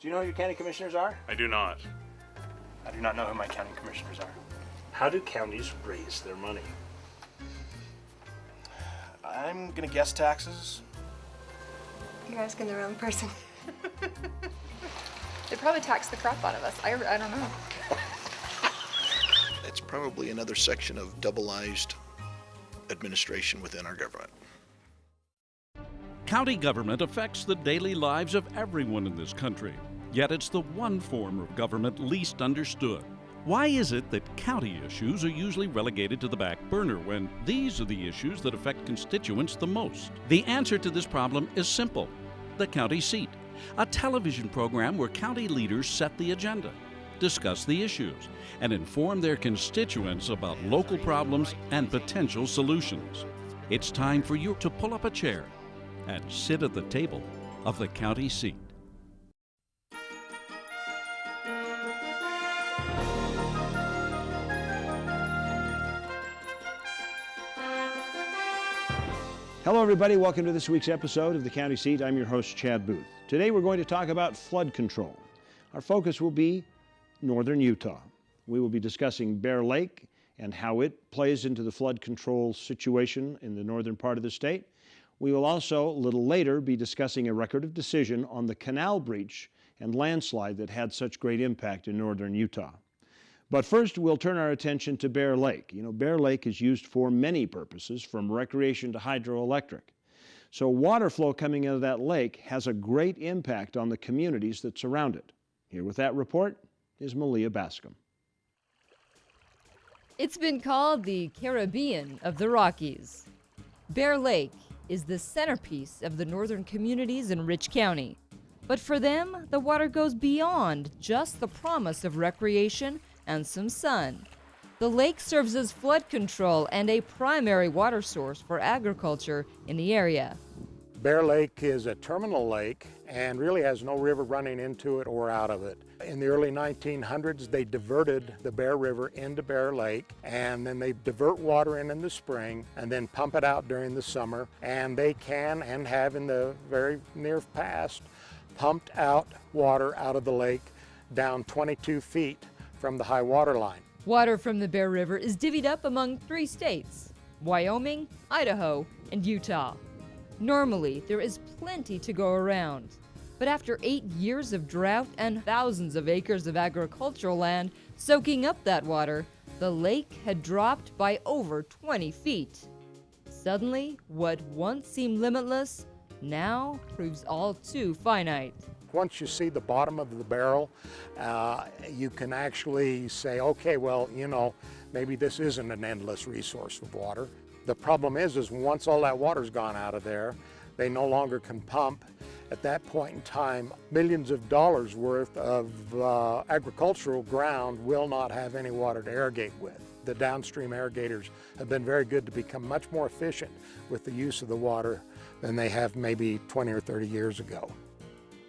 Do you know who your county commissioners are? I do not. I do not know who my county commissioners are. How do counties raise their money? I'm gonna guess taxes. You're asking the wrong person. They probably tax the crap out of us. I don't know. It's probably another section of doubleized administration within our government. County government affects the daily lives of everyone in this country, yet it's the one form of government least understood. Why is it that county issues are usually relegated to the back burner when these are the issues that affect constituents the most? The answer to this problem is simple: the county seat, a television program where county leaders set the agenda, discuss the issues, and inform their constituents about local problems and potential solutions. It's time for you to pull up a chair and sit at the table of the county seat. Hello everybody, welcome to this week's episode of the County Seat. I'm your host, Chad Booth. Today we're going to talk about flood control. Our focus will be northern Utah. We will be discussing Bear Lake and how it plays into the flood control situation in the northern part of the state. We will also, a little later, be discussing a record of decision on the canal breach and landslide that had such great impact in northern Utah. But first, we'll turn our attention to Bear Lake. You know, Bear Lake is used for many purposes, from recreation to hydroelectric. So water flow coming out of that lake has a great impact on the communities that surround it. Here with that report is Malia Bascom. It's been called the Caribbean of the Rockies. Bear Lake is the centerpiece of the northern communities in Rich County. But for them, the water goes beyond just the promise of recreation and some sun. The lake serves as flood control and a primary water source for agriculture in the area. Bear Lake is a terminal lake and really has no river running into it or out of it. In the early 1900s, they diverted the Bear River into Bear Lake, and then they divert water in the spring and then pump it out during the summer. And they can, and have in the very near past, pumped out water out of the lake down 22 feet from the high water line. Water from the Bear River is divvied up among 3 states: Wyoming, Idaho, and Utah. Normally, there is plenty to go around. But after 8 years of drought and thousands of acres of agricultural land soaking up that water, the lake had dropped by over 20 feet. Suddenly, what once seemed limitless now proves all too finite. Once you see the bottom of the barrel, you can actually say, okay, well, you know, maybe this isn't an endless resource of water. The problem is once all that water's gone out of there, they no longer can pump. At that point in time, millions of dollars worth of agricultural ground will not have any water to irrigate with. The downstream irrigators have been very good to become much more efficient with the use of the water than they have maybe 20 or 30 years ago.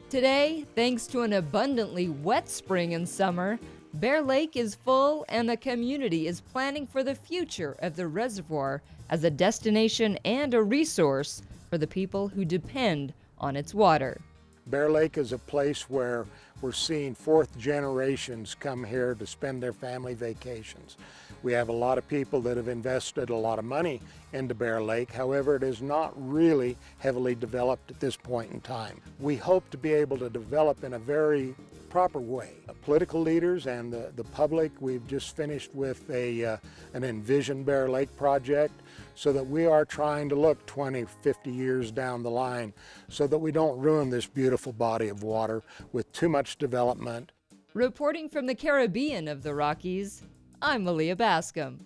Today, thanks to an abundantly wet spring and summer, Bear Lake is full and the community is planning for the future of the reservoir as a destination and a resource for the people who depend on its water. Bear Lake is a place where we're seeing 4th generations come here to spend their family vacations. We have a lot of people that have invested a lot of money into Bear Lake. However, it is not really heavily developed at this point in time. We hope to be able to develop in a very proper way. Political leaders and the public, we've just finished with an Envision Bear Lake project, so that we are trying to look 20, 50 years down the line so that we don't ruin this beautiful body of water with too much development. Reporting from the Caribbean of the Rockies, I'm Malia Bascom.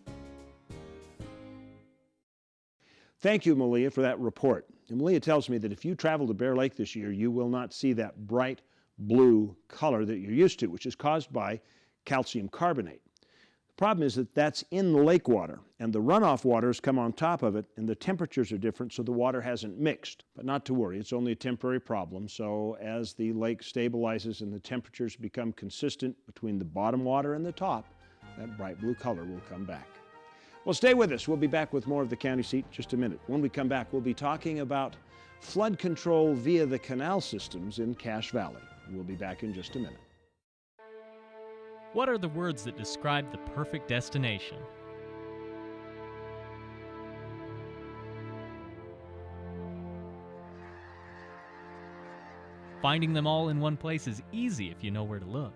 Thank you, Malia, for that report. And Malia tells me that if you travel to Bear Lake this year, you will not see that bright blue color that you're used to, which is caused by calcium carbonate. The problem is that that's in the lake water, and the runoff waters come on top of it, and the temperatures are different, so the water hasn't mixed. But not to worry, it's only a temporary problem. So as the lake stabilizes and the temperatures become consistent between the bottom water and the top, that bright blue color will come back. Well, stay with us. We'll be back with more of the County Seat in just a minute. When we come back, we'll be talking about flood control via the canal systems in Cache Valley. We'll be back in just a minute. What are the words that describe the perfect destination? Finding them all in one place is easy if you know where to look.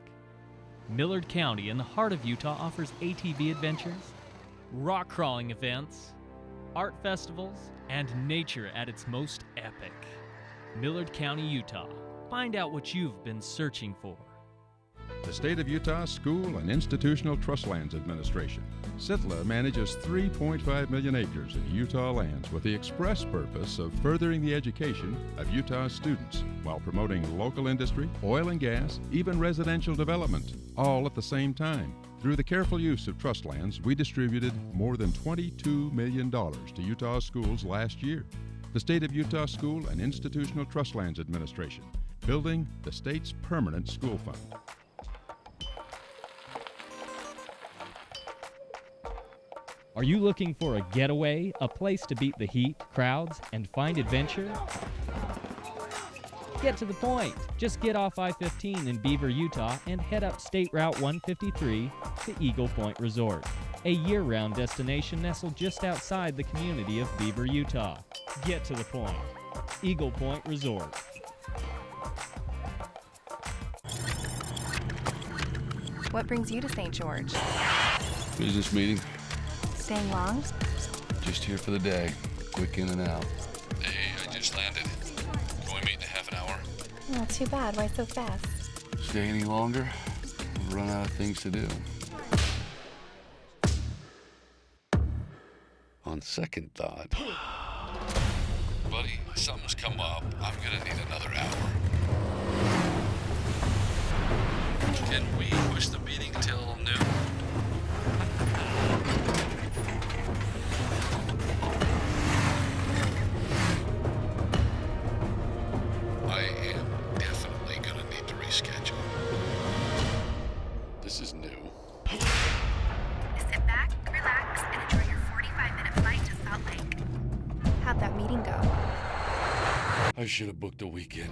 Millard County in the heart of Utah offers ATV adventures, rock crawling events, art festivals, and nature at its most epic. Millard County, Utah. Find out what you've been searching for. The State of Utah School and Institutional Trust Lands Administration. SITLA manages 3.5 million acres of Utah lands with the express purpose of furthering the education of Utah students while promoting local industry, oil and gas, even residential development, all at the same time. Through the careful use of trust lands, we distributed more than $22 million to Utah schools last year. The State of Utah School and Institutional Trust Lands Administration, building the state's permanent school fund. Are you looking for a getaway, a place to beat the heat, crowds, and find adventure? Get to the point. Just get off I-15 in Beaver, Utah, and head up State Route 153 to Eagle Point Resort, a year-round destination nestled just outside the community of Beaver, Utah. Get to the point. Eagle Point Resort. What brings you to St. George? Business meeting. Staying long? Just here for the day. Quick in and out. Hey, I just landed. Can we meet in a half an hour? Oh, too bad. Why so fast? Stay any longer? We'll run out of things to do. On second thought. Buddy, something's come up. I'm gonna need another hour. Can we push the meeting till noon? I am definitely gonna need to reschedule. This is new. Sit back, relax, and enjoy your 45-minute flight to Salt Lake. How'd that meeting go? I should have booked a weekend.